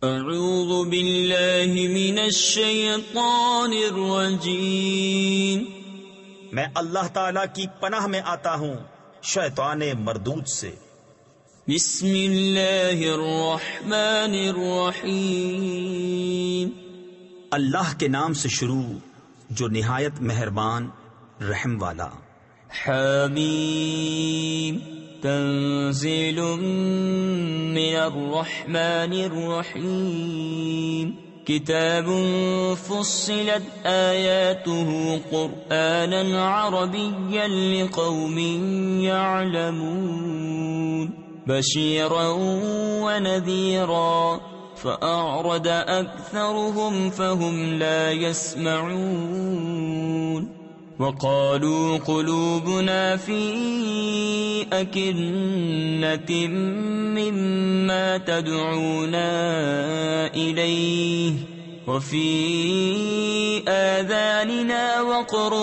اعوذ باللہ من الشیطان الرجیم، میں اللہ تعالی کی پناہ میں آتا ہوں شیطان مردود سے۔ بسم اللہ الرحمن الرحیم، اللہ کے نام سے شروع جو نہایت مہربان رحم والا۔ حامیم، تنزیل من الرحمن الرحیم، کتاب فصلت آیاته قرآنا عربیا لقوم يعلمون، بشیرا ونذیرا فأعرض أكثرهم فهم لا يسمعون، وقالوا قلوبنا في أكنة مما تدعونا إليه وفي آذاننا وقر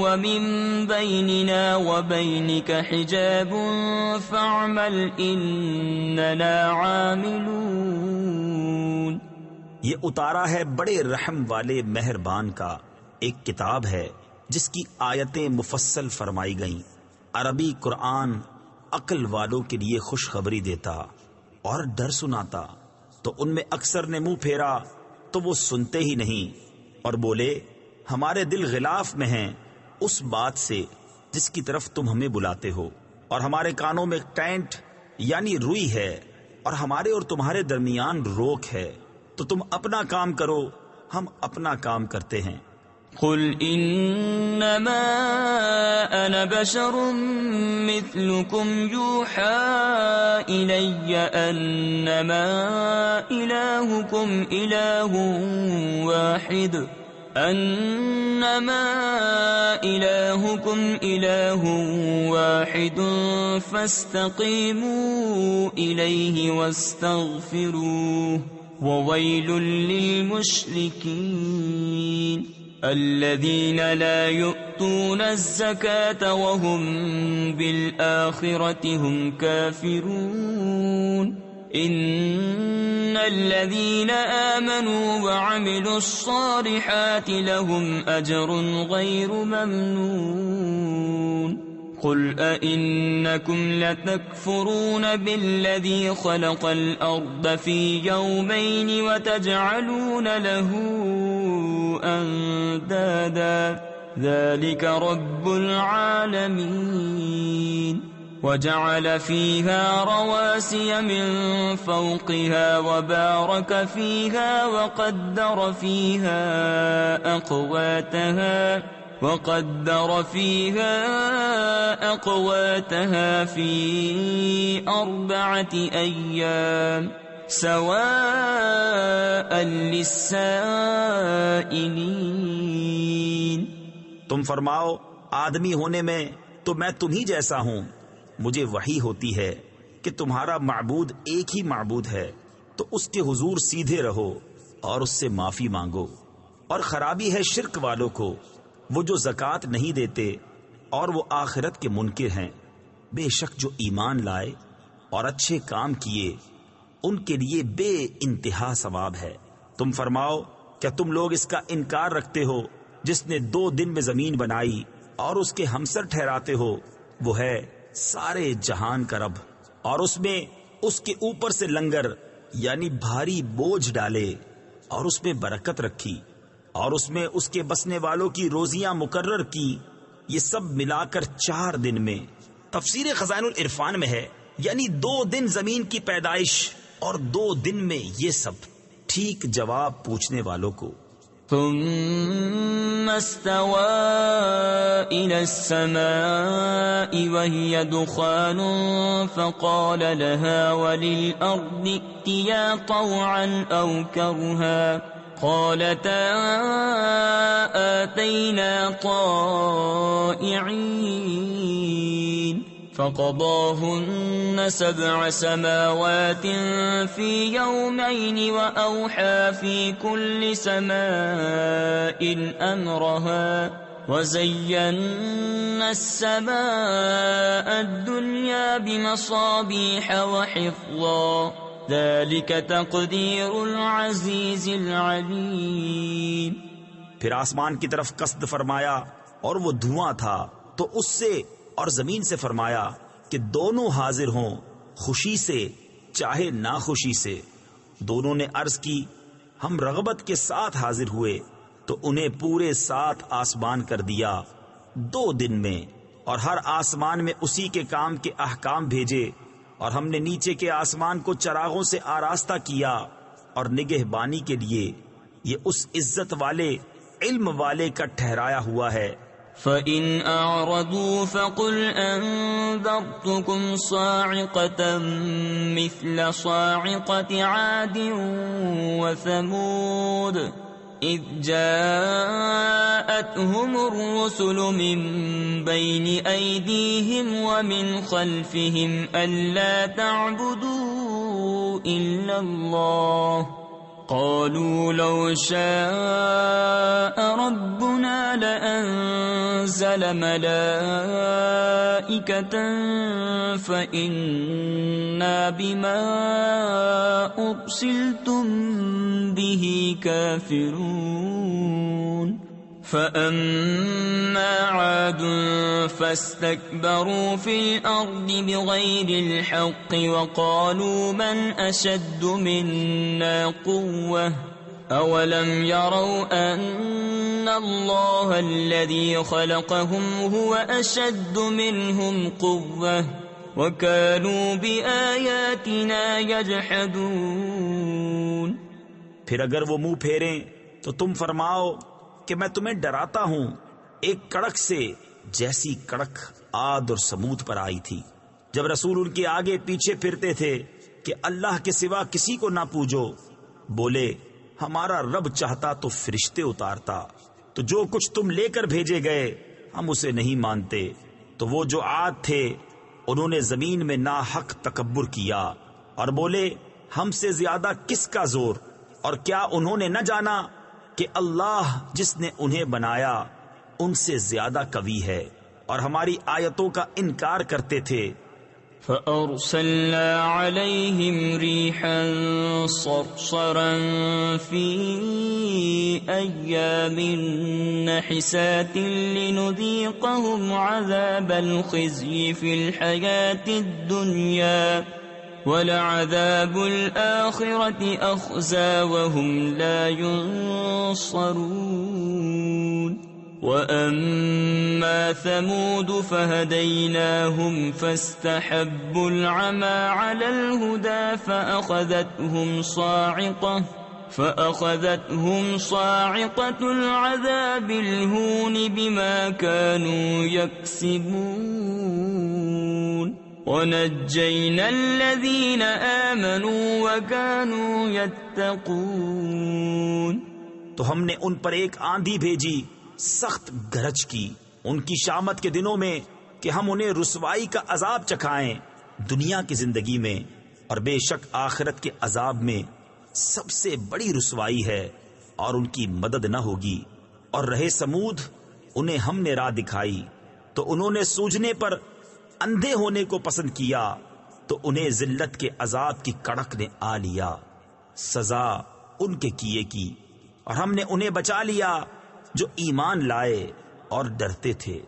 ومن بيننا وبينك حجاب فاعمل إننا عاملون۔ یہ اتارا ہے بڑے رحم والے مہربان کا ایک کتاب ہے جس کی آیتیں مفصل فرمائی گئیں۔ عربی قرآن عقل والوں کے لیے خوشخبری دیتا اور ڈر سناتا، تو ان میں اکثر نے منہ پھیرا تو وہ سنتے ہی نہیں، اور بولے ہمارے دل غلاف میں ہیں اس بات سے جس کی طرف تم ہمیں بلاتے ہو، اور ہمارے کانوں میں ٹینٹ یعنی روئی ہے، اور ہمارے اور تمہارے درمیان روک ہے، تو تم اپنا کام کرو ہم اپنا کام کرتے ہیں۔ قل انما انا بشر مثلكم يوحى الي انما الهكم اله واحد فاستقيموا اليه واستغفروه وويل للمشركين الذين لا يؤتون الزكاة وهم بالآخرة هم كافرون إن الذين آمنوا وعملوا الصالحات لهم أجر غير ممنون قل أئنكم لتكفرون بالذي خلق الأرض في يومين وتجعلون له أندادا ذلك رب العالمين وجعل فيها رواسي من فوقها وبارك فيها وقدر فيها أقواتها في 4 أيام سواء للسائلين۔ تم فرماؤ آدمی ہونے میں تو میں تم ہی جیسا ہوں، مجھے وحی ہوتی ہے کہ تمہارا معبود ایک ہی معبود ہے، تو اس کے حضور سیدھے رہو اور اس سے معافی مانگو، اور خرابی ہے شرک والوں کو، وہ جو زکوٰۃ نہیں دیتے اور وہ آخرت کے منکر ہیں۔ بے شک جو ایمان لائے اور اچھے کام کیے ان کے لیے بے انتہا ثواب ہے۔ تم فرماؤ کیا تم لوگ اس کا انکار رکھتے ہو جس نے 2 دن میں زمین بنائی اور اس کے ہمسر ٹھہراتے ہو؟ وہ ہے سارے جہان کا رب، اور اس میں اس کے اوپر سے لنگر یعنی بھاری بوجھ ڈالے اور اس میں برکت رکھی، اور اس میں اس کے بسنے والوں کی روزیاں مقرر کی، یہ سب ملا کر 4 دن میں۔ تفسیر خزائن العرفان میں ہے یعنی 2 دن زمین کی پیدائش اور 2 دن میں یہ سب۔ ٹھیک جواب پوچھنے والوں کو۔ ثم استوى إلى السماء وهي دخان فقال لها وللأرض ائتيا طوعا أو كرها قالتا آتينا طائعين فقضاهن 7 سماوات في يومين وأوحى في كل سماء أمرها وزينا السماء الدنيا بمصابيح وحفظا ذلك تقدیر العزیز العلیم۔ پھر آسمان کی طرف قصد فرمایا اور وہ دھواں تھا، تو اس سے اور زمین سے فرمایا کہ دونوں حاضر ہوں، خوشی سے چاہے ناخوشی سے۔ دونوں نے عرض کی ہم رغبت کے ساتھ حاضر ہوئے، تو انہیں پورے 7 آسمان کر دیا 2 دن میں، اور ہر آسمان میں اسی کے کام کے احکام بھیجے، اور ہم نے نیچے کے آسمان کو چراغوں سے آراستہ کیا اور نگہبانی کے لیے۔ یہ اس عزت والے علم والے کا ٹھہرایا ہوا ہے۔ فَإِنْ أَعْرَضُوا فَقُلْ أَنذَرْتُكُمْ صَاعِقَةً مِثْلَ صَاعِقَةِ عَادٍ وَثَمُودَ إِذْ جَاءَتْهُمُ الرُّسُلُ مِنْ بَيْنِ أَيْدِيهِمْ وَمِنْ خَلْفِهِمْ أَلَّا تَعْبُدُوا إِلَّا اللَّهَ قالوا لو شاء ربنا لأنزل ملائكة فإنا بما أرسلتم به كافرون فأما عاد فاستكبروا في الأرض بغير الحق وقالوا من أشد منا قوة أولم يروا أن الله الذي خلقهم هو أشد منهم قوة وكانوا بآياتنا يجحدون۔ پھر اگر وہ منہ پھیریں تو تم فرماؤ کہ میں تمہیں ڈراتا ہوں ایک کڑک سے جیسی کڑک عاد اور سمود پر آئی تھی، جب رسول ان کے آگے پیچھے پھرتے تھے کہ اللہ کے سوا کسی کو نہ پوجو۔ بولے ہمارا رب چاہتا تو فرشتے اتارتا، تو جو کچھ تم لے کر بھیجے گئے ہم اسے نہیں مانتے۔ تو وہ جو عاد تھے انہوں نے زمین میں ناحق تکبر کیا اور بولے ہم سے زیادہ کس کا زور، اور کیا انہوں نے نہ جانا کہ اللہ جس نے انہیں بنایا ان سے زیادہ قوی ہے، اور ہماری آیتوں کا انکار کرتے تھے۔ فَأَرْسَلْنَا عَلَيْهِمْ رِيحًا صَرْصَرًا فِي أَيَّامٍ نَحِسَاتٍ لِنُذِيقَهُمْ عَذَابَ الْخِزْيِ فِي الْحَيَاةِ الدُّنْيَا وَلَعَذَابُ الْآخِرَةِ أَخْزَى وَهُمْ لَا يُنصَرُونَ۔ وَأَمَّا ثَمُودُ فَهَدَيْنَاهُمْ فَاسْتَحَبُّوا الْعَمَى عَلَى الْهُدَى فَأَخَذَتْهُمْ صَاعِقَةُ الْعَذَابِ الْهُونِ بِمَا كَانُوا يَكْسِبُونَ۔ وَنَجَّيْنَا الَّذِينَ آمَنُوا وَكَانُوا يَتَّقُونَ۔ تو ہم نے ان پر ایک آندھی بھیجی سخت گرج کی ان کی شامت کے دنوں میں کہ ہم انہیں رسوائی کا عذاب چکھائیں دنیا کی زندگی میں، اور بے شک آخرت کے عذاب میں سب سے بڑی رسوائی ہے اور ان کی مدد نہ ہوگی۔ اور رہے سمود انہیں ہم نے راہ دکھائی تو انہوں نے سوجھنے پر اندھے ہونے کو پسند کیا، تو انہیں ذلت کے عذاب کی کڑک نے آ لیا، سزا ان کے کیے کی، اور ہم نے انہیں بچا لیا جو ایمان لائے اور ڈرتے تھے۔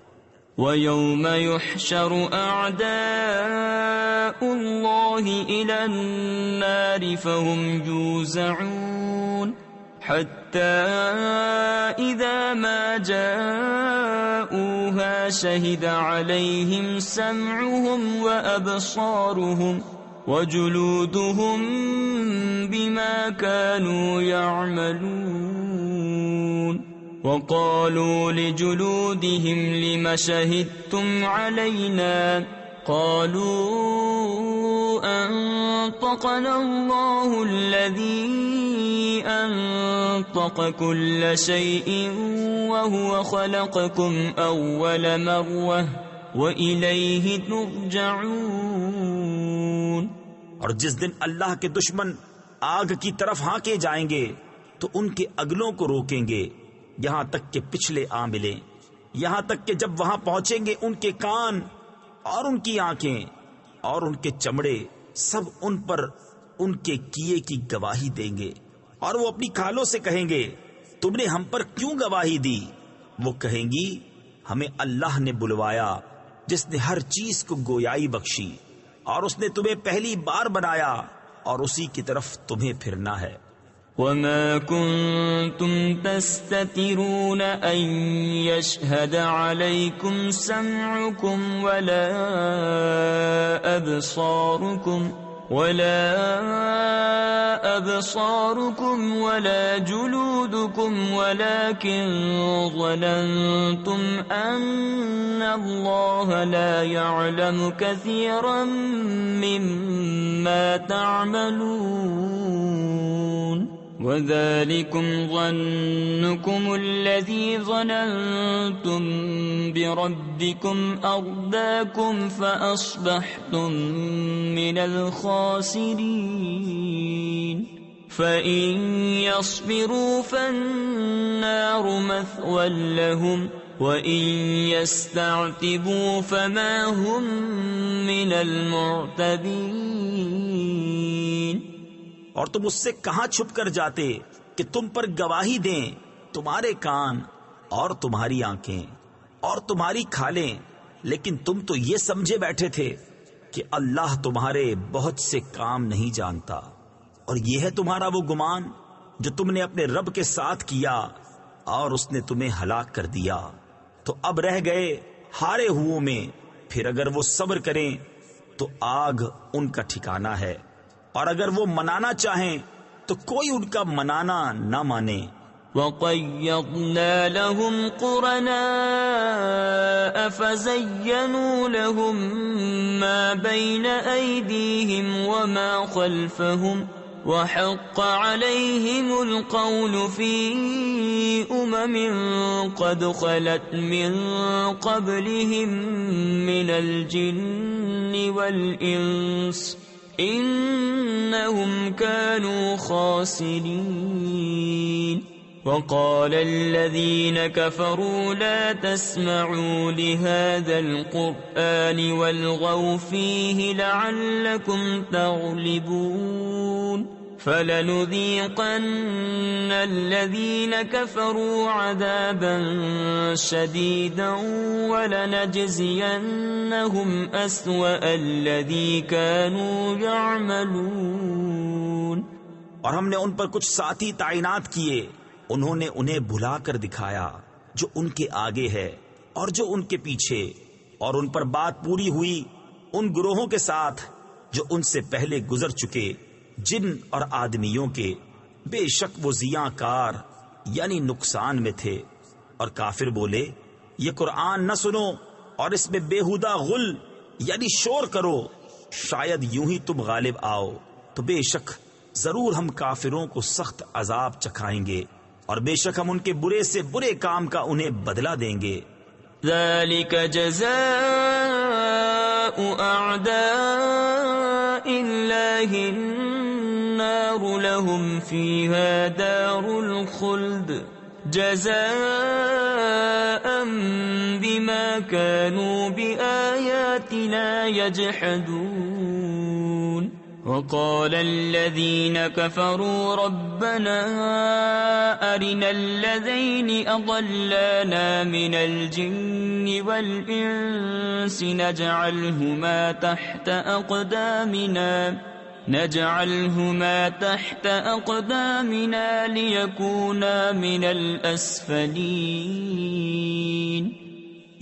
وَيَوْمَ يُحْشَرُ أَعْدَاءُ اللَّهِ إِلَى النَّارِ فَهُمْ يُوزَعُونَ حَتَّى إِذَا مَا جَاءُوهَا شَهِدَ عَلَيْهِمْ سَمْعُهُمْ وَأَبْصَارُهُمْ وَجُلُودُهُمْ بِمَا كَانُوا يَعْمَلُونَ۔ وَقَالُوا لِجُلُودِهِمْ لِمَ شَهِدتُّمْ عَلَيْنَا قَالُوا أَنطَقَنَا اللَّهُ الَّذِي أَنطَقَ كُلَّ شَيْءٍ وَهُوَ خَلَقَكُمْ أَوَّلَ مَرَّةٍ وَإِلَيْهِ تُرْجَعُونَ۔ اور جس دن اللہ کے دشمن آگ کی طرف ہانکے جائیں گے تو ان کے اگلوں کو روکیں گے یہاں تک کہ پچھلے آ ملیں، یہاں تک کہ جب وہاں پہنچیں گے ان کے کان اور ان کی آنکھیں اور ان کے چمڑے سب ان پر ان کے کیے کی گواہی دیں گے، اور وہ اپنی کھالوں سے کہیں گے تم نے ہم پر کیوں گواہی دی؟ وہ کہیں گی ہمیں اللہ نے بلوایا جس نے ہر چیز کو گویائی بخشی، اور اس نے تمہیں پہلی بار بنایا اور اسی کی طرف تمہیں پھرنا ہے۔ وما كنتم تستترون أن يشهد عليكم سمعكم ولا أبصاركم ولا جلودكم ولكن ظننتم أن الله لا يعلم كثيرا مما تعملون وذلكم ظنكم الذي ظننتم بربكم أرداكم فأصبحتم من الخاسرين فإن يصبروا فالنار مثوى لهم وَإِن يَسْتَعْتِبُوا فَمَا هُمْ مِنَ الْمُعْتَبِينَ۔ اور تم اس سے کہاں چھپ کر جاتے کہ تم پر گواہی دیں تمہارے کان اور تمہاری آنکھیں اور تمہاری کھالیں، لیکن تم تو یہ سمجھے بیٹھے تھے کہ اللہ تمہارے بہت سے کام نہیں جانتا، اور یہ ہے تمہارا وہ گمان جو تم نے اپنے رب کے ساتھ کیا اور اس نے تمہیں ہلاک کر دیا۔ تو اب رہ گئے ہارے ہوئوں میں، پھر اگر وہ صبر کریں تو آگ ان کا ٹھکانہ ہے، اور اگر وہ منانا چاہیں تو کوئی ان کا منانا نہ مانے۔ وَقَيَّضْنَا لَهُمْ قُرَنَاءَ فَزَيَّنُوا لَهُم مَّا بَيْنَ أَيْدِيهِمْ وَمَا خَلْفَهُمْ وَحَقَّ عَلَيْهِمُ الْقَوْلُ فِي أُمَمٍ قَدْ خَلَتْ مِن قَبْلِهِم مِّنَ الْجِنِّ وَالْإِنسِ إِنَّهُمْ كَانُوا خَاسِرِينَ۔ وَقَالَ الَّذِينَ كَفَرُوا لَا تَسْمَعُوا لِهَذَا الْقُرْآنِ وَالْغَوْا فِيهِ لَعَلَّكُمْ تَغْلِبُونَ فَلَنُذِيقَنَّ الَّذِينَ كَفَرُوا عَذَابًا شَدِيدًا وَلَنَجْزِيَنَّهُمْ أَسْوَأَ الَّذِي كَانُوا يَعْمَلُونَ۔ اور ہم نے ان پر کچھ ساتھی تعینات کیے، انہوں نے انہیں بھلا کر دکھایا جو ان کے آگے ہے اور جو ان کے پیچھے، اور ان پر بات پوری ہوئی ان گروہوں کے ساتھ جو ان سے پہلے گزر چکے، جن اور آدمیوں کے، بے شک وہ زیاں کار یعنی نقصان میں تھے۔ اور کافر بولے یہ قرآن نہ سنو اور اس میں بےہودہ غل یعنی شور کرو، شاید یوں ہی تم غالب آؤ، تو بے شک ضرور ہم کافروں کو سخت عذاب چکھائیں گے، اور بے شک ہم ان کے برے سے برے کام کا انہیں بدلہ دیں گے۔ ذَلِكَ جَزَاءُ أَعْدَاءِ اللَّهِ النَّارُ لَهُمْ فِيهَا دَارُ الْخُلْدِ جَزَاءً بِمَا كَانُوا بِآيَاتِنَا يَجْحَدُونَ۔ وَقَالَ الَّذِينَ كَفَرُوا رَبَّنَا أَرِنَا الَّذَيْنِ أَضَلَّانَا مِنَ الْجِنِّ وَالْإِنسِ نَجْعَلْهُمَا تَحْتَ أَقْدَامِنَا لِيَكُونَا مِنَ الْأَسْفَلِينَ۔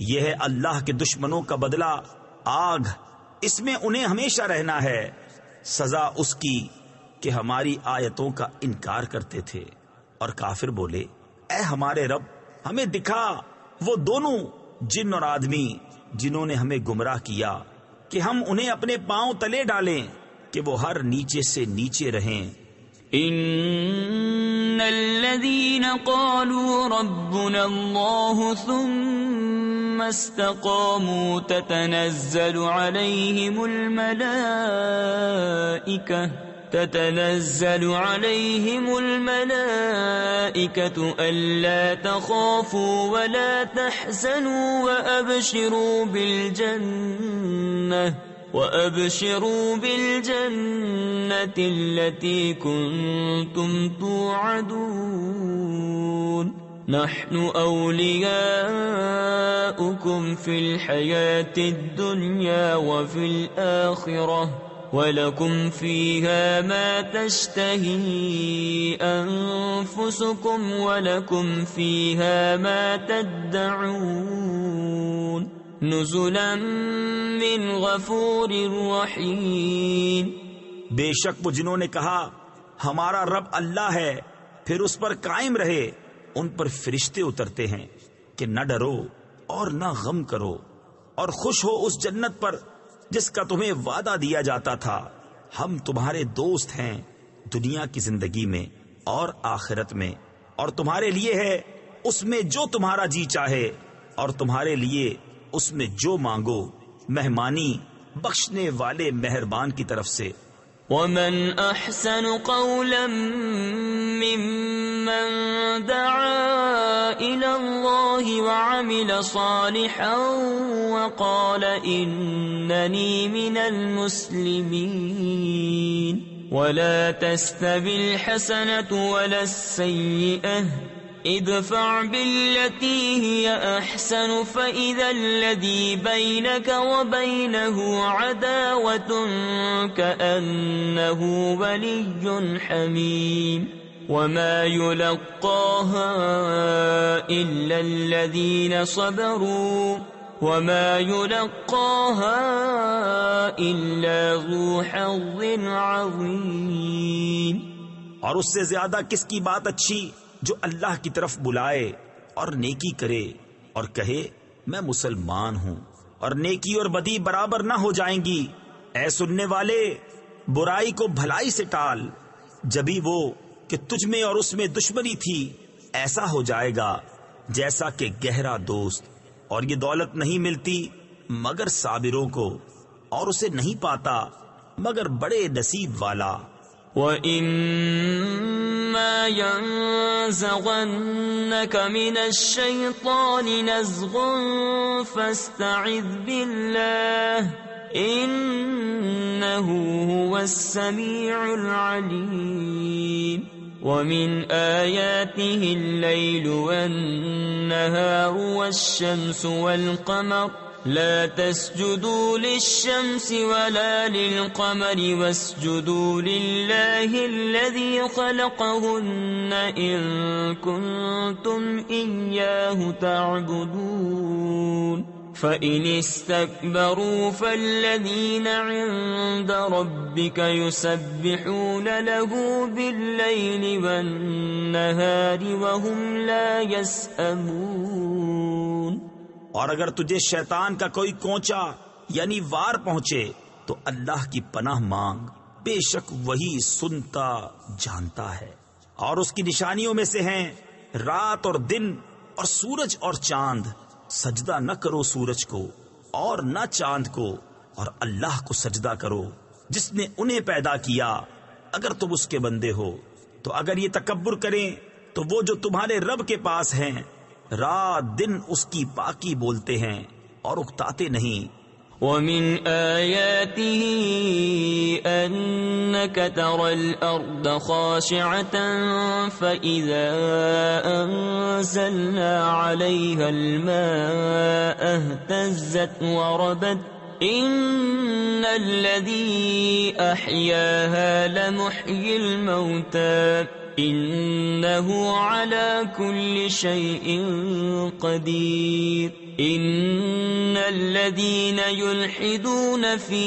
یہ ہے اللہ کے دشمنوں کا بدلہ آگ، اس میں انہیں ہمیشہ رہنا ہے، سزا اس کی کہ ہماری آیتوں کا انکار کرتے تھے۔ اور کافر بولے اے ہمارے رب، ہمیں دکھا وہ دونوں جن اور آدمی جنہوں نے ہمیں گمراہ کیا، کہ ہم انہیں اپنے پاؤں تلے ڈالیں کہ وہ ہر نیچے سے نیچے رہیں۔ ان الذين قالوا ربنا الله ثم استقاموا تتنزل عليهم الملائكة ألا تخافوا ولا تحزنوا وأبشروا بالجنة وَأَبْشِرُوا بِالْجَنَّةِ الَّتِي كُنتُمْ تُوعَدُونَ نَحْنُ أَوْلِيَاؤُكُمْ فِي الْحَيَاةِ الدُّنْيَا وَفِي الْآخِرَةِ وَلَكُمْ فِيهَا مَا تَشْتَهِي أَنفُسُكُمْ وَلَكُمْ فِيهَا مَا تَدَّعُونَ نُزُلًا مِّنْ غَفُورٍ رَّحِيمٍ۔ بے شک وہ جنہوں نے کہا ہمارا رب اللہ ہے پھر اس پر قائم رہے، ان پر فرشتے اترتے ہیں کہ نہ ڈرو اور نہ غم کرو اور خوش ہو اس جنت پر جس کا تمہیں وعدہ دیا جاتا تھا۔ ہم تمہارے دوست ہیں دنیا کی زندگی میں اور آخرت میں، اور تمہارے لیے ہے اس میں جو تمہارا جی چاہے، اور تمہارے لیے اس میں جو مانگو، مہمانی بخشنے والے مہربان کی طرف سے۔ وَمَنْ أَحْسَنُ قَوْلًا مِّمَّنْ دَعَا إِلَى اللَّهِ وَعَمِلَ صَالِحًا وَقَالَ إِنَّنِي مِنَ الْمُسْلِمِينَ وَلَا تَسْتَوِي الْحَسَنَةُ وَلَا السَّيِّئَةُ ادفع بالتي هي أحسن فإذا الذي بينك وبينه عداوة كأنه ولي حميم وما يلقاها إلا الذين صبروا وما يلقاها إلا ذو حظ عظيم۔ اور اس سے زیادہ کس کی بات اچھی جو اللہ کی طرف بلائے اور نیکی کرے اور کہے میں مسلمان ہوں، اور نیکی اور بدی برابر نہ ہو جائیں گی۔ اے سننے والے، برائی کو بھلائی سے ٹال، جبھی وہ کہ تجھ میں اور اس میں دشمنی تھی ایسا ہو جائے گا جیسا کہ گہرا دوست۔ اور یہ دولت نہیں ملتی مگر صابروں کو، اور اسے نہیں پاتا مگر بڑے نصیب والا۔ وَإِمَّا يَنزَغَنَّكَ مِنَ الشَّيْطَانِ نَزْغٌ فَاسْتَعِذْ بِاللَّهِ إِنَّهُ هُوَ السَّمِيعُ الْعَلِيمُ۔ وَمِنْ آيَاتِهِ اللَّيْلُ وَالنَّهَارُ وَالشَّمْسُ وَالْقَمَرُ لا تسجدوا للشمس ولا للقمر واسجدوا لله الذي خلقهن إن كنتم إياه تعبدون فإن استكبروا فالذين عند ربك يسبحون له بالليل والنهار وهم لا يسأمون۔ اور اگر تجھے شیطان کا کوئی کونچا یعنی وار پہنچے تو اللہ کی پناہ مانگ، بے شک وہی سنتا جانتا ہے۔ اور اس کی نشانیوں میں سے ہیں رات اور دن اور سورج اور چاند۔ سجدہ نہ کرو سورج کو اور نہ چاند کو، اور اللہ کو سجدہ کرو جس نے انہیں پیدا کیا اگر تم اس کے بندے ہو۔ تو اگر یہ تکبر کریں تو وہ جو تمہارے رب کے پاس ہیں رات دن اس کی پاکی بولتے ہیں اور اکتاتے نہیں۔ وَمِنْ آيَاتِهِ أَنَّكَ تَرَى الْأَرْضَ خَاشِعَةً فَإِذَا أَنزَلْنَا عَلَيْهَا الْمَاءَ اهْتَزَّتْ وَرَبَتْ إِنَّ الَّذِي أَحْيَاهَا لَمُحْيِي الْمَوْتَى إِنَّهُ عَلَى كُلِّ شَيْءٍ قَدِيرٌ إِنَّ الَّذِينَ يُلْحِدُونَ فِي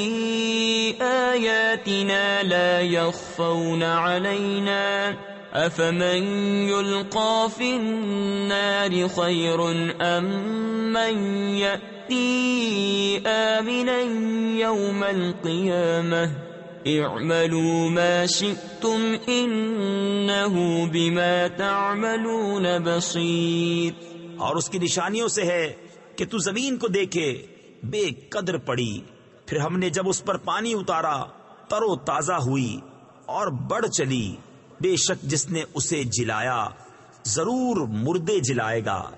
آيَاتِنَا لَا يَخْفَوْنَ عَلَيْنَا أَفَمَن يُلْقَى فِي النَّارِ خَيْرٌ أَم مَّن يَأْتِي آمِنًا يَوْمَ الْقِيَامَةِ اعملوا ما شئتم انہو بما تعملون بصیر۔ اور اس کی نشانیوں سے ہے کہ تو زمین کو دیکھے بے قدر پڑی، پھر ہم نے جب اس پر پانی اتارا تر و تازہ ہوئی اور بڑھ چلی۔ بے شک جس نے اسے جلایا ضرور مردے جلائے گا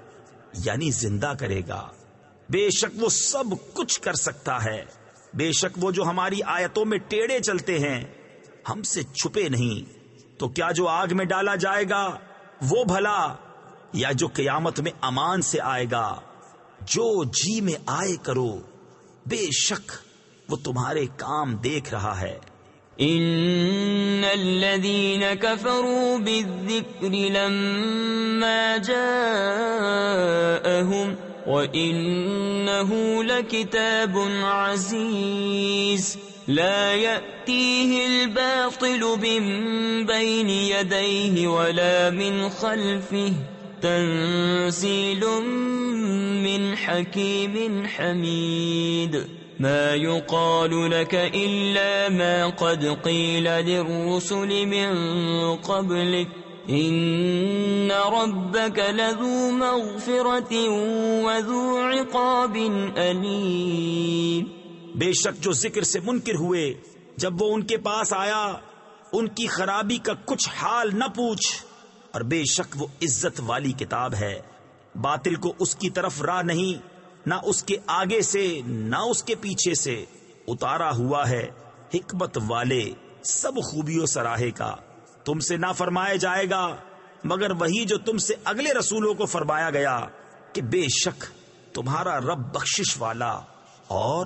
یعنی زندہ کرے گا۔ بے شک وہ سب کچھ کر سکتا ہے۔ بے شک وہ جو ہماری آیتوں میں ٹیڑے چلتے ہیں ہم سے چھپے نہیں، تو کیا جو آگ میں ڈالا جائے گا وہ بھلا، یا جو قیامت میں امان سے آئے گا؟ جو جی میں آئے کرو، بے شک وہ تمہارے کام دیکھ رہا ہے۔ ان الذين كفروا بالذكر لما جاءهم وانه لكتاب عزيز لا يأتيه الباطل من بين يديه ولا من خلفه تنزيل من حكيم حميد ما يقال لك إلا ما قد قيل للرسل من قبلك إن ربك لذو مغفرة وذو عقاب أليم۔ بے شک جو ذکر سے منکر ہوئے جب وہ ان کے پاس آیا ان کی خرابی کا کچھ حال نہ پوچھ، اور بے شک وہ عزت والی کتاب ہے، باطل کو اس کی طرف راہ نہیں، نہ اس کے آگے سے نہ اس کے پیچھے سے، اتارا ہوا ہے حکمت والے سب خوبیوں سراہے کا۔ تم سے نہ فرمایا جائے گا مگر وہی جو تم سے اگلے رسولوں کو فرمایا گیا کہ بے شک تمہارا رب بخشش والا اور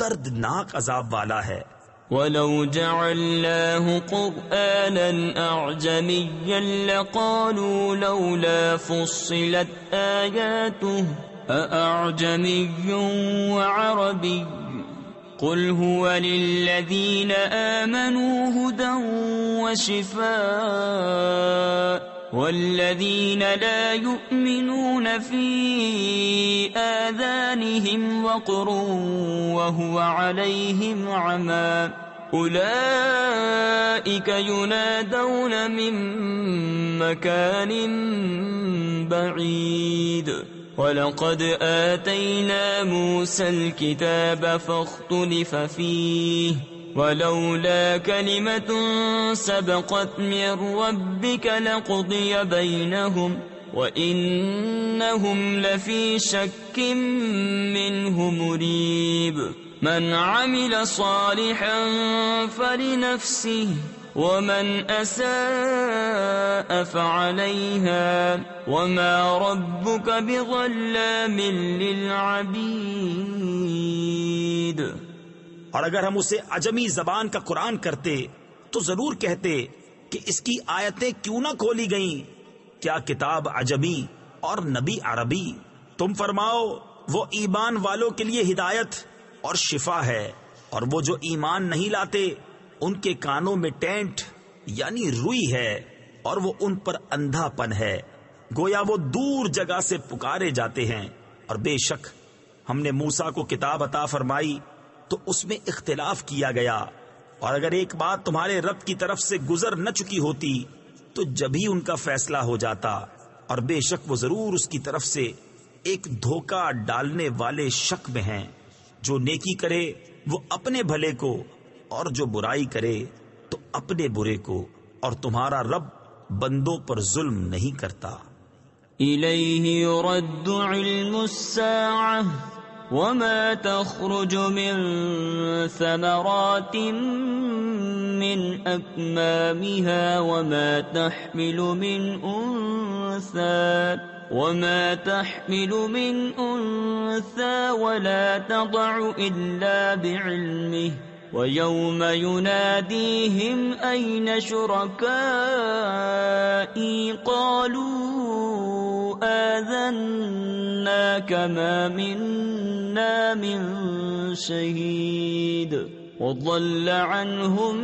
دردناک عذاب والا ہے۔ وَلَوْ جَعَلْنَاهُ قُرْآنًا أَعْجَمِيًّا لَقَالُوا لَوْلَا فُصِّلَتْ آيَاتُهُ أَأَعْجَمِيٌّ وَعَرَبِيٌّ قُلْ هُوَ لِلَّذِينَ آمَنُوا هُدًى وَشِفَاءٌ وَالَّذِينَ لَا يُؤْمِنُونَ فِي آذَانِهِمْ وَقْرٌ وَهُوَ عَلَيْهِمْ عَمًى أُولَئِكَ يُنَادَوْنَ مِن مَّكَانٍ بَعِيدٍ وَلَقَدْ آتَيْنَا مُوسَى الْكِتَابَ فَاخْتُلِفَ فِيهِ وَلَوْلَا كَلِمَةٌ سَبَقَتْ مِن رَّبِّكَ لَقُضِيَ بَيْنَهُمْ وَإِنَّهُمْ لَفِي شَكٍّ مِّنْهُ مُرِيبٍ مَنْ عَمِلَ صَالِحًا فَلِنَفْسِهِ وَمَنْ أَسَاءَ فَعَلَيْهَا وَمَا رَبُّكَ بِظَلَّامٍ لِّلْعَبِيدِ۔ اور اگر ہم اسے عجمی زبان کا قرآن کرتے تو ضرور کہتے کہ اس کی آیتیں کیوں نہ کھولی گئیں، کیا کتاب عجمی اور نبی عربی؟ تم فرماؤ وہ ایمان والوں کے لیے ہدایت اور شفا ہے، اور وہ جو ایمان نہیں لاتے ان کے کانوں میں ٹینٹ یعنی روئی ہے، اور وہ ان پر اندھا پن ہے، گویا وہ دور جگہ سے پکارے جاتے ہیں۔ اور بے شک ہم نے موسیٰ کو کتاب عطا فرمائی تو اس میں اختلاف کیا گیا، اور اگر ایک بات تمہارے رب کی طرف سے گزر نہ چکی ہوتی تو جبھی ان کا فیصلہ ہو جاتا، اور بے شک وہ ضرور اس کی طرف سے ایک دھوکہ ڈالنے والے شک میں ہیں۔ جو نیکی کرے وہ اپنے بھلے کو، اور جو برائی کرے تو اپنے برے کو، اور تمہارا رب بندوں پر ظلم نہیں کرتا۔ إِلَيْهِ يُرَدُّ عِلْمُ السَّاعَةِ وَمَا تَخْرُجُ مِن ثَمَرَاتٍ مِّنْ أَكْمَامِهَا وَمَا تَحْمِلُ مِنْ أُنثَىٰ وَلَا تَضَعُ إِلَّا بِعِلْمِهِ وَيَوْمَ يُنَادِيهِمْ أَيْنَ شُرَكَائِي قَالُوا آذَنَّاكَ مَا مِنَّا مِن شَهِيدٍ وَضَلَّ عَنْهُمْ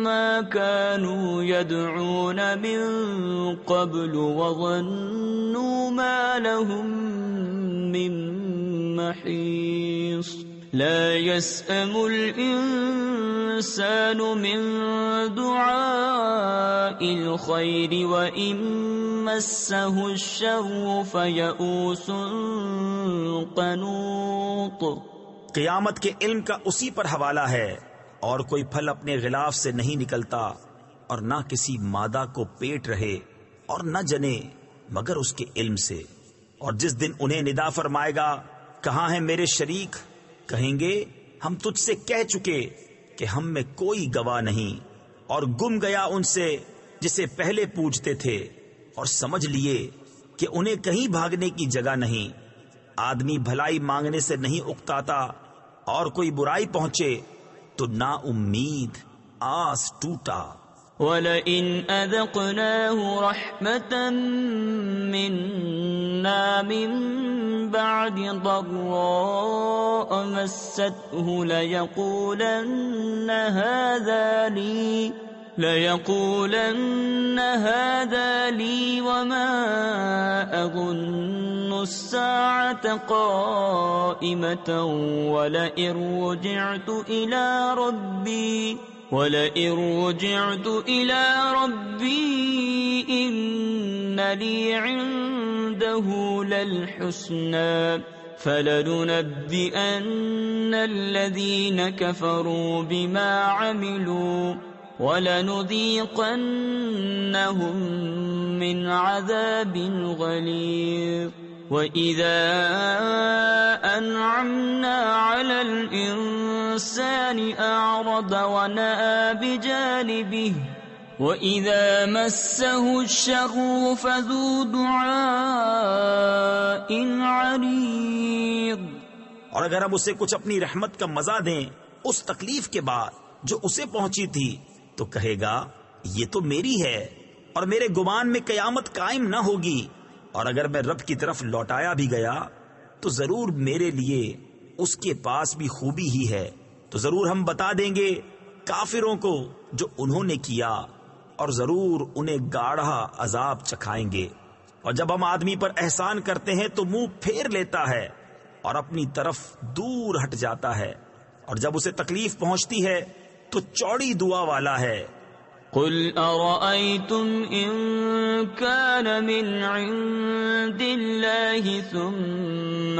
مَا كَانُوا يَدْعُونَ مِن قَبْلُ وَظَنُّوا مَا لَهُم مِّن مَّحِيصٍ لا يسأم الإنسان من دعاء الخير وإن مسه الشر فيئوس قنوط۔ قیامت کے علم کا اسی پر حوالہ ہے، اور کوئی پھل اپنے غلاف سے نہیں نکلتا، اور نہ کسی مادہ کو پیٹ رہے اور نہ جنے مگر اس کے علم سے۔ اور جس دن انہیں ندا فرمائے گا کہاں ہیں میرے شریک، کہیں گے ہم تجھ سے کہہ چکے کہ ہم میں کوئی گواہ نہیں، اور گم گیا ان سے جسے پہلے پوچھتے تھے، اور سمجھ لیے کہ انہیں کہیں بھاگنے کی جگہ نہیں۔ آدمی بھلائی مانگنے سے نہیں اکتاتا، اور کوئی برائی پہنچے تو نا امید آس ٹوٹا۔ وَلَئِنْ أَذَقْنَاهُ رَحْمَةً مِنَّا مِنْ بَعْدِ ضَرَّاءٍ مَسَّتْهُ لَيَقُولَنَّ هَذَا لِي وَمَا أَظُنُّ السَّاعَةَ قَائِمَةً وَلَئِن رُجِعْتُ إِلَى رَبِّي إِنَّ لِي عِندَهُ لَلْحُسْنَى فَلَنُنَبِّئَنَّ الَّذِينَ كَفَرُوا بِمَا عَمِلُوا وَلَنُذِيقَنَّهُم مِّنْ عَذَابٍ غَلِيظٍ وَإِذَا أَنْعَمْنَا عَلَى الْإِنسَانِ أَعْرَضَ وَنَأَىٰ بِجَانِبِهِ وَإِذَا مَسَّهُ الشَّرُّ فَذُو دُعَاءٍ عَرِيضٍ۔ اور اگر ہم اسے کچھ اپنی رحمت کا مزہ دیں اس تکلیف کے بعد جو اسے پہنچی تھی، تو کہے گا یہ تو میری ہے، اور میرے گمان میں قیامت قائم نہ ہوگی، اور اگر میں رب کی طرف لوٹایا بھی گیا تو ضرور میرے لیے اس کے پاس بھی خوبی ہی ہے۔ تو ضرور ہم بتا دیں گے کافروں کو جو انہوں نے کیا، اور ضرور انہیں گاڑھا عذاب چکھائیں گے۔ اور جب ہم آدمی پر احسان کرتے ہیں تو منہ پھیر لیتا ہے اور اپنی طرف دور ہٹ جاتا ہے، اور جب اسے تکلیف پہنچتی ہے تو چوڑی دعا والا ہے۔ قُلْ أَرَأَيْتُمْ إِن كَانَ مِنْ عِندِ اللَّهِ ثُمَّ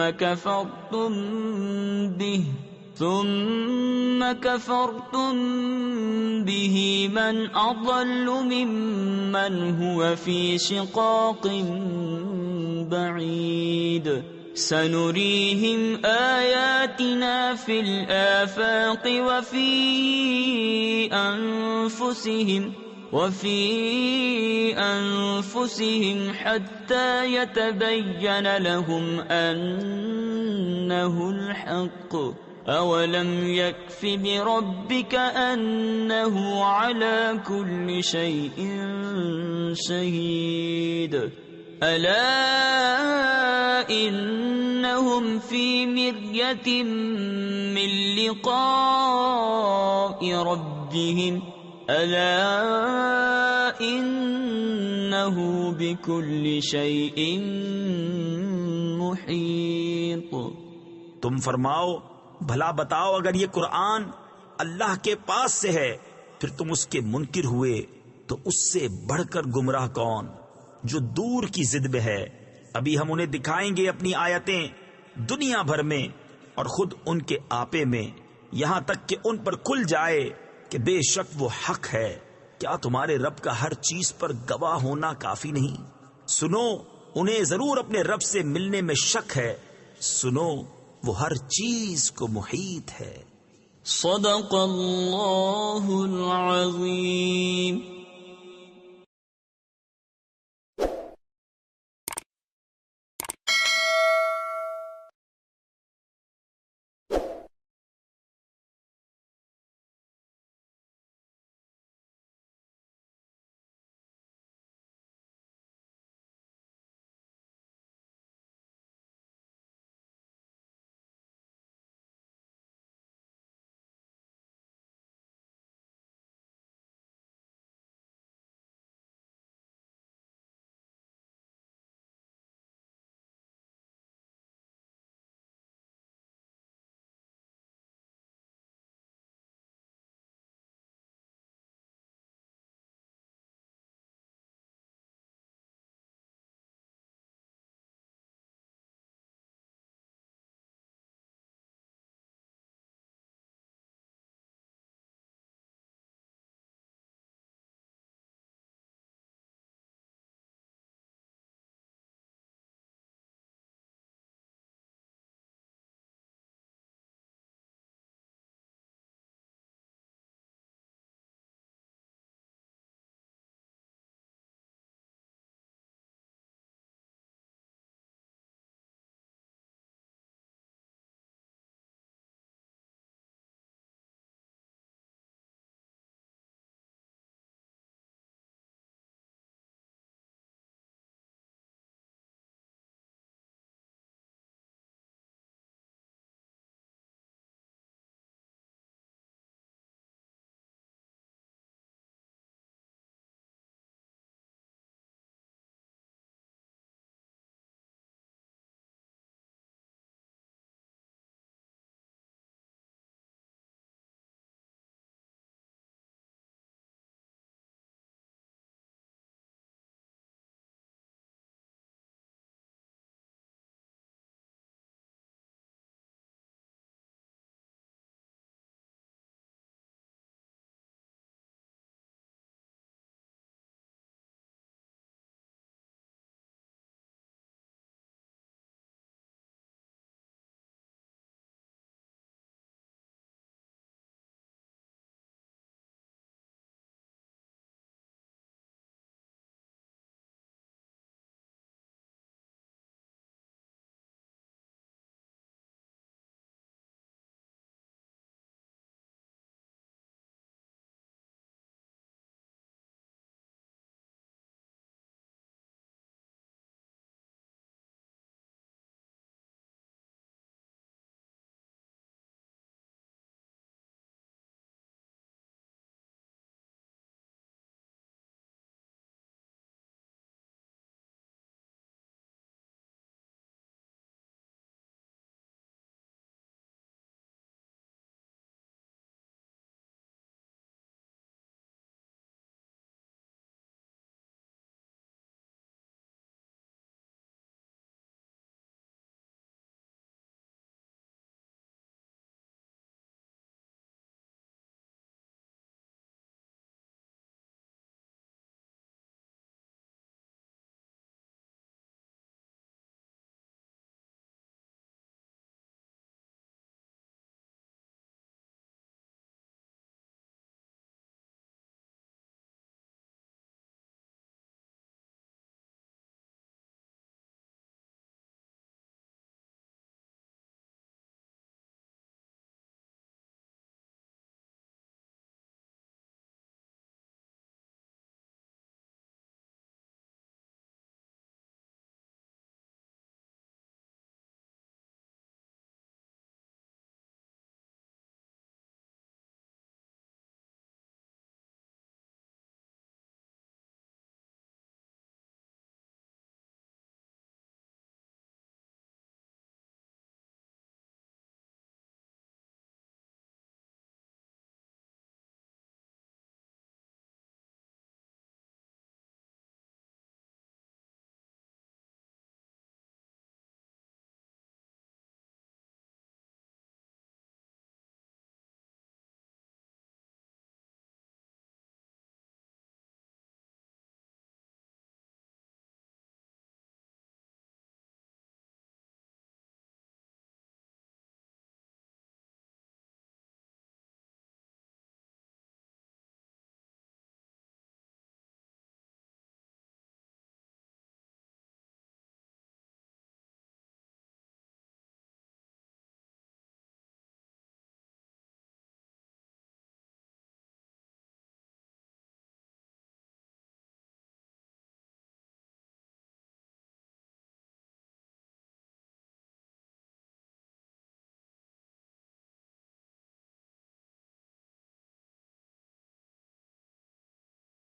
كَفَرْتُمْ بِهِ مَنْ أَضَلُّ مِمَّنْ هُوَ فِي شِقَاقٍ بَعِيدٍ سَنُرِيهِمْ آيَاتِنَا فِي الْآفَاقِ وَفِي أَنفُسِهِمْ حَتَّى يَتَبَيَّنَ لَهُمْ أَنَّهُ الْحَقُّ أَوَلَمْ يَكْفِ بِرَبِّكَ أَنَّهُ عَلَى كُلِّ شَيْءٍ شَهِيدٌ أَلَا إِنَّهُمْ فِي مِرْيَةٍ مِّن لِقَاءِ رَبِّهِمْ أَلَا إِنَّهُ بِكُلِّ شَيْءٍ مُحِيطٌ۔ تم فرماؤ بھلا بتاؤ اگر یہ قرآن اللہ کے پاس سے ہے پھر تم اس کے منکر ہوئے تو اس سے بڑھ کر گمراہ کون جو دور کی ضد میں ہے۔ ابھی ہم انہیں دکھائیں گے اپنی آیتیں دنیا بھر میں اور خود ان کے آپے میں، یہاں تک کہ ان پر کھل جائے کہ بے شک وہ حق ہے۔ کیا تمہارے رب کا ہر چیز پر گواہ ہونا کافی نہیں؟ سنو انہیں ضرور اپنے رب سے ملنے میں شک ہے، سنو وہ ہر چیز کو محیط ہے۔ صدق اللہ العظیم۔